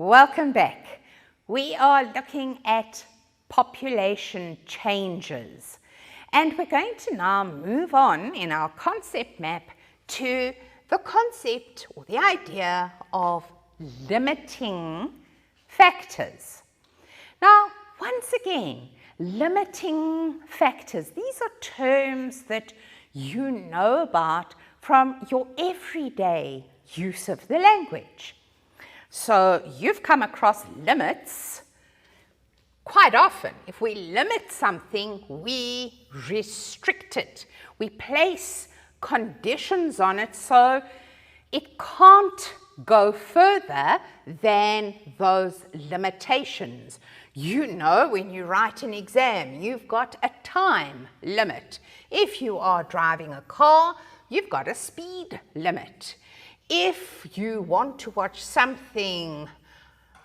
Welcome back. We are looking at population changes, and we're going to now move on in our concept map to the concept or the idea of limiting factors. Now, once again, limiting factors, these are terms that you know about from your everyday use of the language. So you've come across limits quite often. If we limit something, we restrict it. We place conditions on it so it can't go further than those limitations. You know, when you write an exam, you've got a time limit. If you are driving a car, you've got a speed limit. If you want to watch something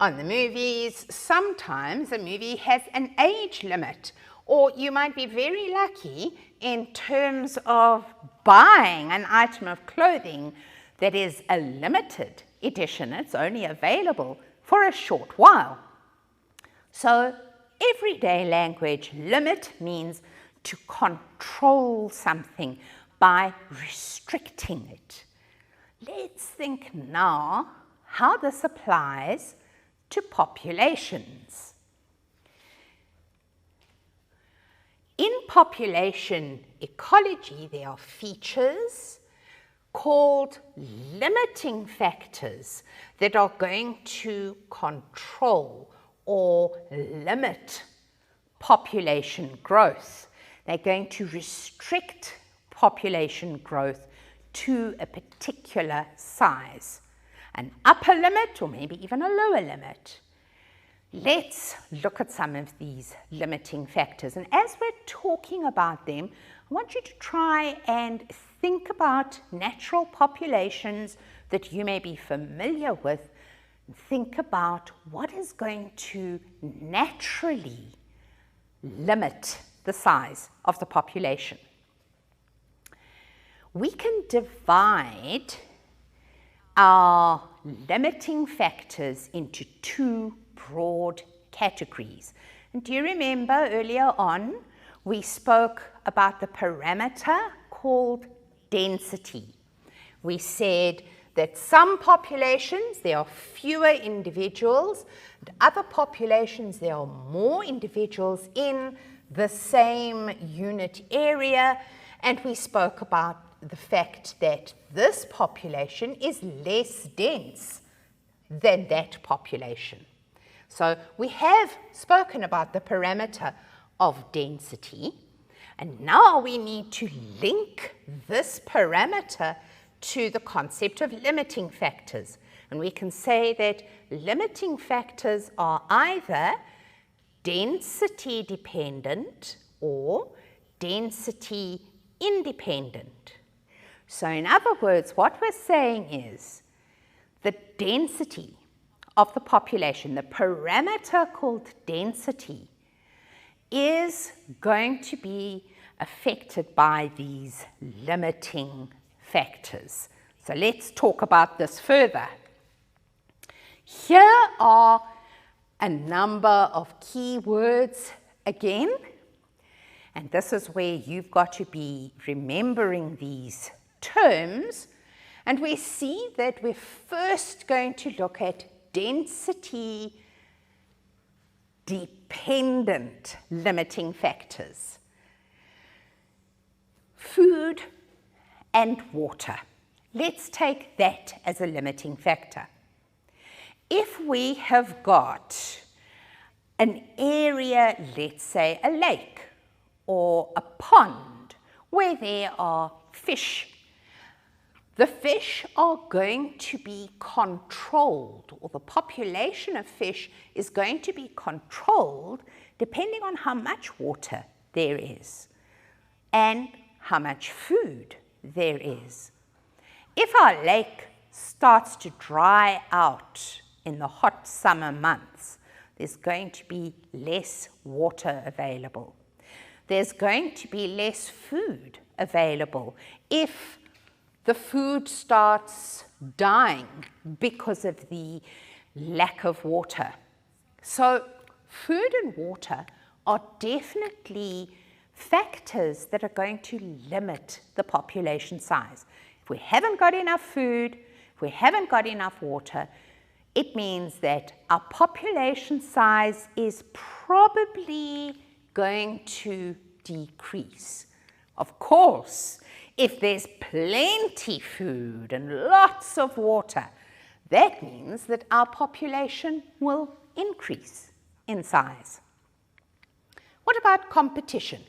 on the movies, sometimes a movie has an age limit, or you might be very lucky in terms of buying an item of clothing that is a limited edition. It's only available for a short while. So everyday language, limit means to control something by restricting it. Let's think now how this applies to populations. In population ecology, there are features called limiting factors that are going to control or limit population growth. They're going to restrict population growth to a particular size, an upper limit or maybe even a lower limit. Let's look at some of these limiting factors, and as we're talking about them, I want you to try and think about natural populations that you may be familiar with. Think about what is going to naturally limit the size of the population. We can divide our limiting factors into two broad categories. And do you remember earlier on we spoke about the parameter called density? We said that some populations there are fewer individuals, and other populations there are more individuals in the same unit area, and we spoke about the fact that this population is less dense than that population. So we have spoken about the parameter of density, and now we need to link this parameter to the concept of limiting factors. And we can say that limiting factors are either density dependent or density independent. So in other words, what we're saying is the density of the population, the parameter called density, is going to be affected by these limiting factors. So let's talk about this further. Here are a number of key words again, and this is where you've got to be remembering these terms, and we see that we're first going to look at density dependent limiting factors. Food and water. Let's take that as a limiting factor. If we have got an area, let's say a lake or a pond, where there are fish, the fish are going to be controlled, or the population of fish is going to be controlled depending on how much water there is and how much food there is. If our lake starts to dry out in the hot summer months, there's going to be less water available. There's going to be less food available. If the food starts dying because of the lack of water. So food and water are definitely factors that are going to limit the population size. If we haven't got enough food, if we haven't got enough water, it means that our population size is probably going to decrease. Of course, if there's plenty food and lots of water, that means that our population will increase in size. What about competition?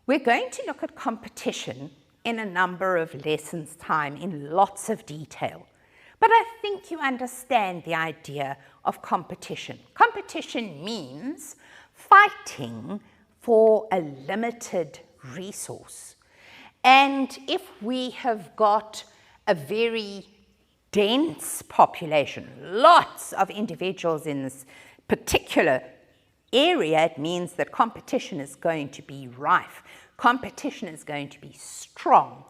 We're going to look at competition in a number of lessons' time in lots of detail. But I think you understand the idea of competition. Competition means fighting for a limited resource. And if we have got a very dense population, lots of individuals in this particular area, it means that competition is going to be rife. Competition is going to be strong.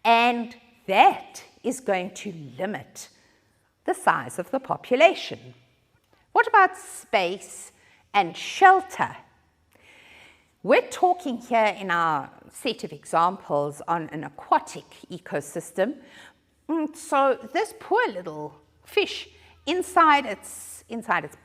And that is going to limit the size of the population. What about space and shelter? We're talking here in our set of examples on an aquatic ecosystem. So this poor little fish, inside its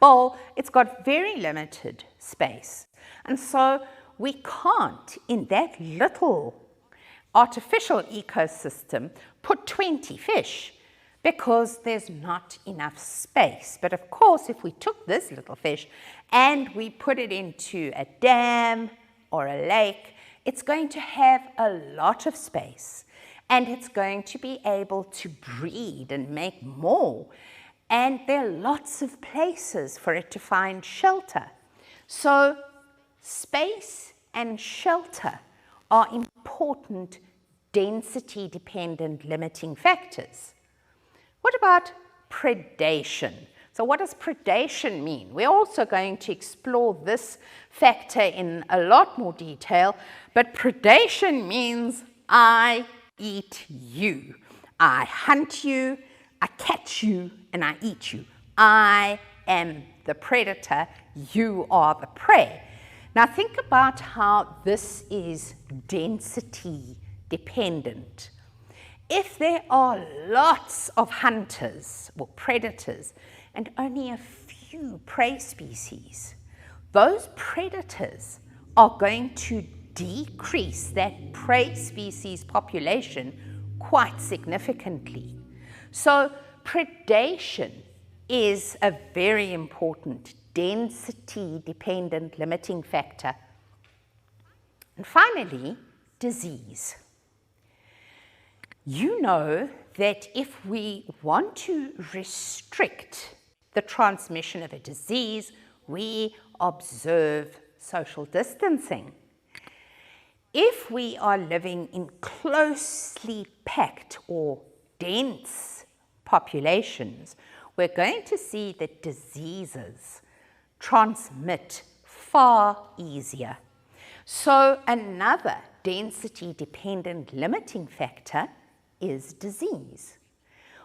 bowl, it's got very limited space. And so we can't, in that little artificial ecosystem, put 20 fish because there's not enough space. But of course, if we took this little fish and we put it into a dam or a lake, it's going to have a lot of space and it's going to be able to breed and make more. And there are lots of places for it to find shelter. So space and shelter are important density-dependent limiting factors. What about predation? So what does predation mean? We're also going to explore this factor in a lot more detail, but predation means I eat you. I hunt you, I catch you, and I eat you. I am the predator, you are the prey. Now think about how this is density dependent. If there are lots of hunters or predators and only a few prey species, those predators are going to decrease that prey species population quite significantly. So predation is a very important density-dependent limiting factor. And finally, disease. You know that if we want to restrict the transmission of a disease, we observe social distancing. If we are living in closely packed or dense populations, we're going to see that diseases transmit far easier. So another density-dependent limiting factor is disease.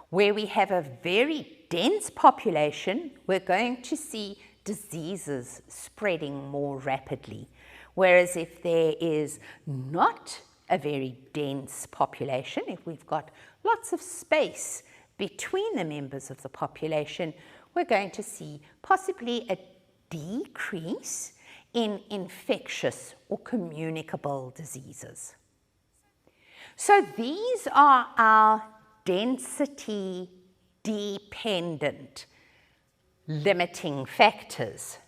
Where we have a very dense population, we're going to see diseases spreading more rapidly. Whereas if there is not a very dense population, if we've got lots of space between the members of the population, we're going to see possibly a decrease in infectious or communicable diseases. So these are our density-dependent limiting factors.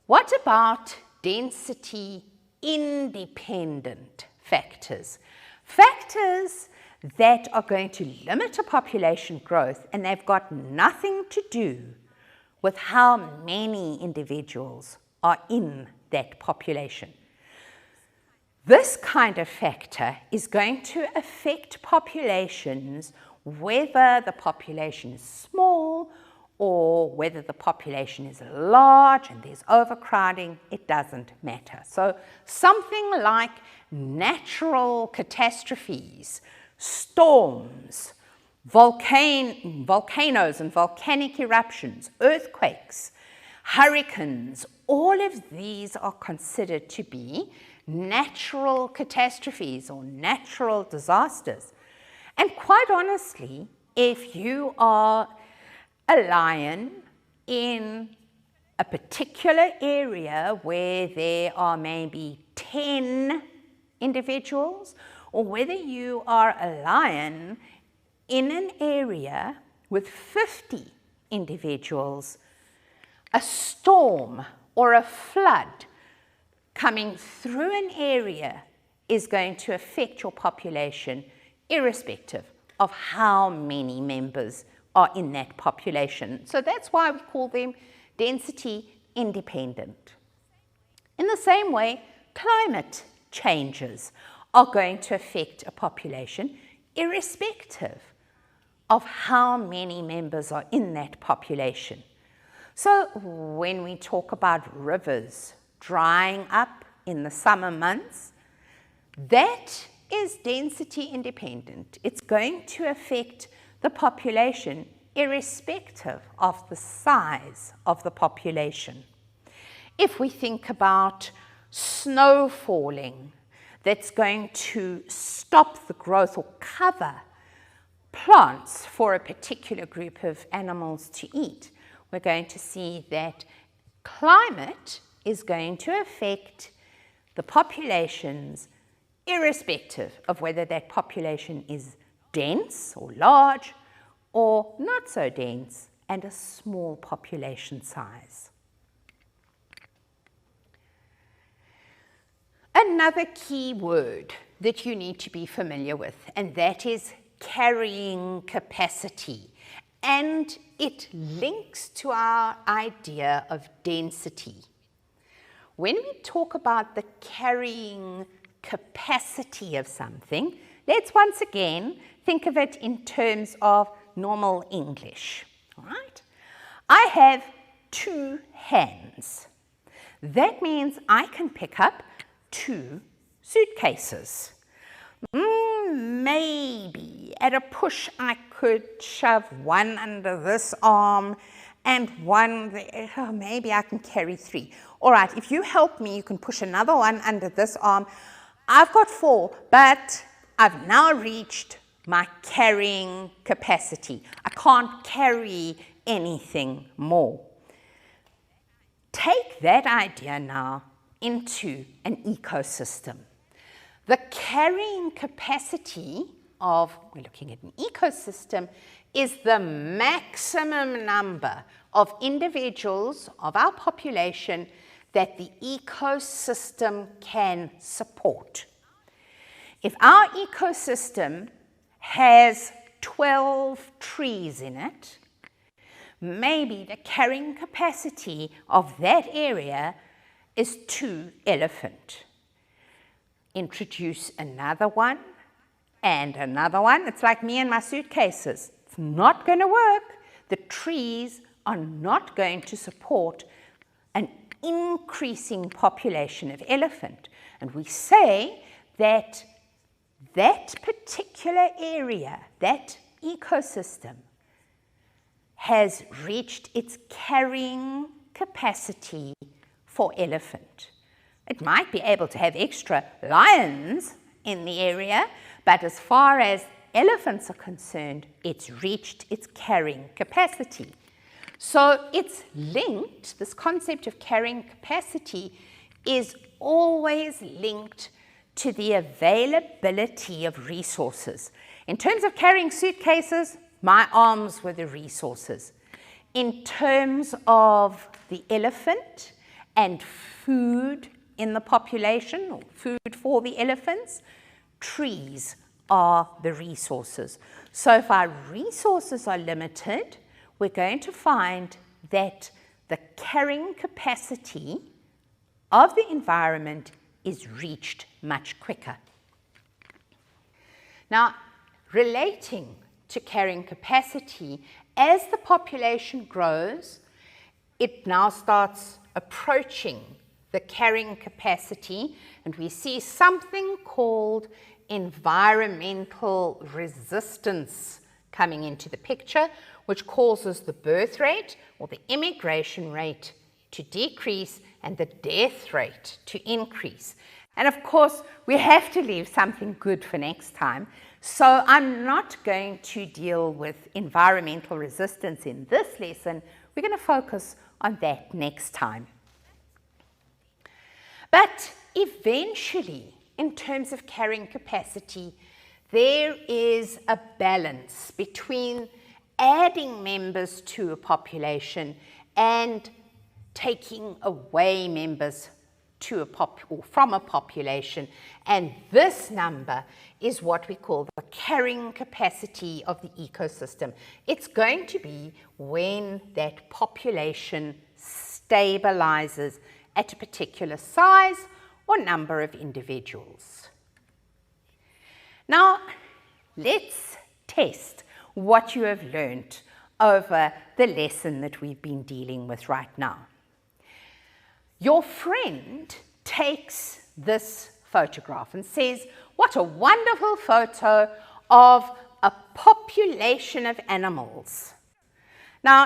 What about density-independent factors? Factors that are going to limit a population growth, and they've got nothing to do with how many individuals are in that population. This kind of factor is going to affect populations whether the population is small or whether the population is large and there's overcrowding. It doesn't matter. So something like natural catastrophes, storms, volcanoes and volcanic eruptions, earthquakes, hurricanes, all of these are considered to be natural catastrophes or natural disasters. And quite honestly, if you are a lion in a particular area where there are maybe 10 individuals, or whether you are a lion in an area with 50 individuals, a storm or a flood coming through an area is going to affect your population irrespective of how many members are in that population. So that's why we call them density independent. In the same way, climate changes are going to affect a population irrespective of how many members are in that population. So when we talk about rivers drying up in the summer months, that is density independent. It's going to affect the population irrespective of the size of the population. If we think about snow falling, that's going to stop the growth or cover plants for a particular group of animals to eat, we're going to see that climate is going to affect the populations irrespective of whether that population is dense or large or not so dense and a small population size. Another key word that you need to be familiar with, and that is carrying capacity, and it links to our idea of density. When we talk about the carrying capacity of something, let's once again think of it in terms of normal English. All right? I have 2 hands. That means I can pick up 2 suitcases. Maybe at a push I could shove one under this arm and one there. Oh, maybe I can carry 3. All right, if you help me, you can push another one under this arm. I've got 4, but I've now reached my carrying capacity. I can't carry anything more. Take that idea now into an ecosystem. The carrying capacity of, we're looking at an ecosystem, is the maximum number of individuals of our population that the ecosystem can support. If our ecosystem has 12 trees in it, maybe the carrying capacity of that area is 2 elephants. Introduce another one and another one. It's like me and my suitcases. It's not going to work. The trees are not going to support an increasing population of elephant. And we say that that particular area, that ecosystem, has reached its carrying capacity for elephant. It might be able to have extra lions in the area, but as far as elephants are concerned, it's reached its carrying capacity. So it's linked, this concept of carrying capacity is always linked to the availability of resources. In terms of carrying suitcases, my arms were the resources. In terms of the elephant and food in the population, or food for the elephants, trees are the resources. So if our resources are limited, we're going to find that the carrying capacity of the environment is reached much quicker. Now, relating to carrying capacity, as the population grows, it now starts approaching the carrying capacity, and we see something called environmental resistance coming into the picture, which causes the birth rate or the immigration rate to decrease and the death rate to increase. And of course, we have to leave something good for next time. So I'm not going to deal with environmental resistance in this lesson. We're going to focus on that next time. But eventually, in terms of carrying capacity, there is a balance between adding members to a population and taking away members to from a population, and this number is what we call the carrying capacity of the ecosystem. It's going to be when that population stabilizes at a particular size or number of individuals. Now, let's test what you have learned over the lesson that we've been dealing with right now. Your friend takes this photograph and says, "What a wonderful photo of a population of animals." Now,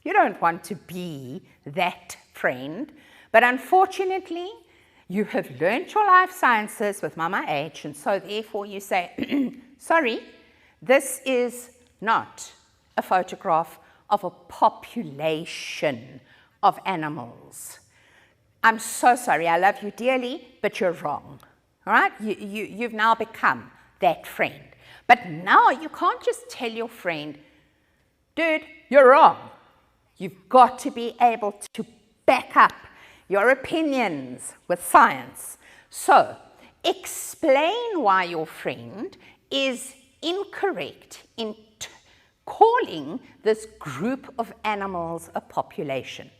you don't want to be that friend, but unfortunately, you have learned your life sciences with Mama H, and so therefore you say, sorry, this is not a photograph of a population of animals. I'm so sorry, I love you dearly, but you're wrong. All right? You've now become that friend. But now you can't just tell your friend, dude, you're wrong. You've got to be able to back up your opinions with science. So, explain why your friend is incorrect in calling this group of animals a population.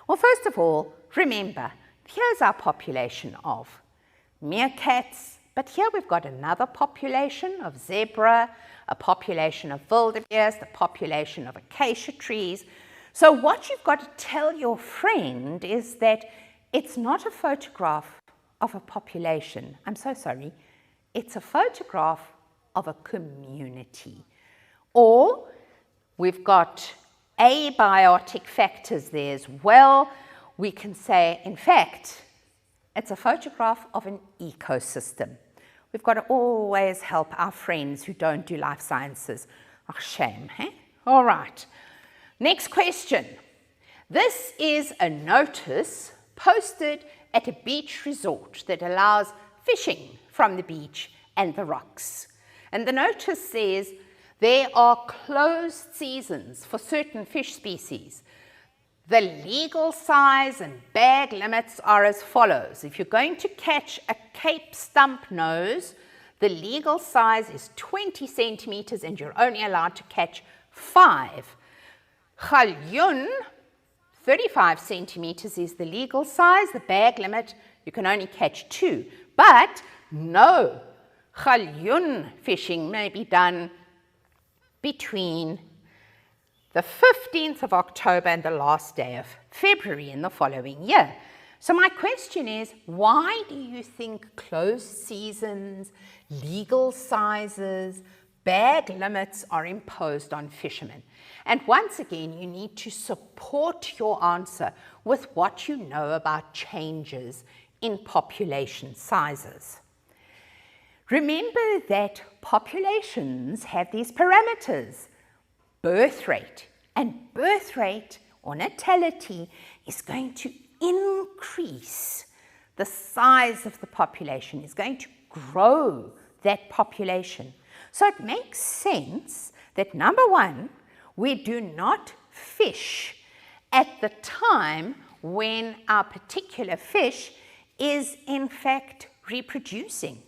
Well, first of all, remember, here's our population of meerkats, but here we've got another population of zebra, a population of wildebeest, a population of acacia trees. So what you've got to tell your friend is that it's not a photograph of a population. I'm so sorry. It's a photograph of a community. Or we've got abiotic factors there as well. We can say, in fact, it's a photograph of an ecosystem. We've got to always help our friends who don't do life sciences. Oh, shame, eh? All right. Next question. This is a notice posted at a beach resort that allows fishing from the beach and the rocks. And the notice says there are closed seasons for certain fish species. The legal size and bag limits are as follows. If you're going to catch a Cape stump nose, the legal size is 20 centimeters and you're only allowed to catch 5. Galjoen, 35 centimeters is the legal size. The bag limit, you can only catch 2. But no galjoen fishing may be done between the 15th of October and the last day of February in the following year. So my question is, why do you think closed seasons, legal sizes, bag limits are imposed on fishermen? And once again, you need to support your answer with what you know about changes in population sizes. Remember that populations have these parameters, birth rate, and birth rate or natality is going to increase the size of the population, is going to grow that population. So it makes sense that number one, we do not fish at the time when our particular fish is in fact reproducing.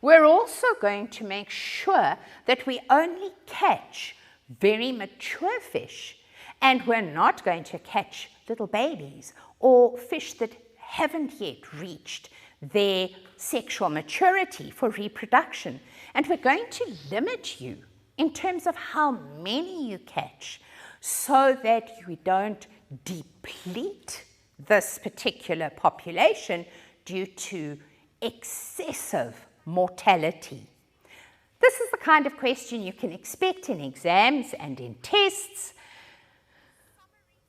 We're also going to make sure that we only catch very mature fish, and we're not going to catch little babies or fish that haven't yet reached their sexual maturity for reproduction. And we're going to limit you in terms of how many you catch so that you don't deplete this particular population due to excessive mortality. This is the kind of question you can expect in exams and in tests.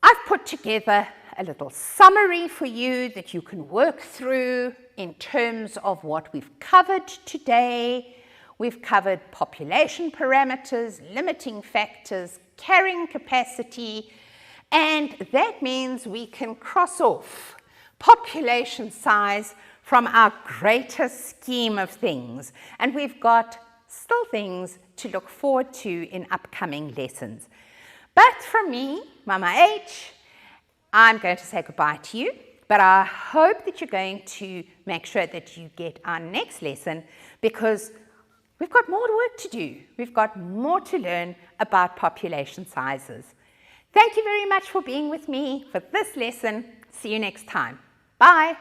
I've put together a little summary for you that you can work through in terms of what we've covered today. We've covered population parameters, limiting factors, carrying capacity, and that means we can cross off population size from our greater scheme of things. And we've got still things to look forward to in upcoming lessons. But from me, Mama H, I'm going to say goodbye to you, but I hope that you're going to make sure that you get our next lesson, because we've got more work to do. We've got more to learn about population sizes. Thank you very much for being with me for this lesson. See you next time. Bye.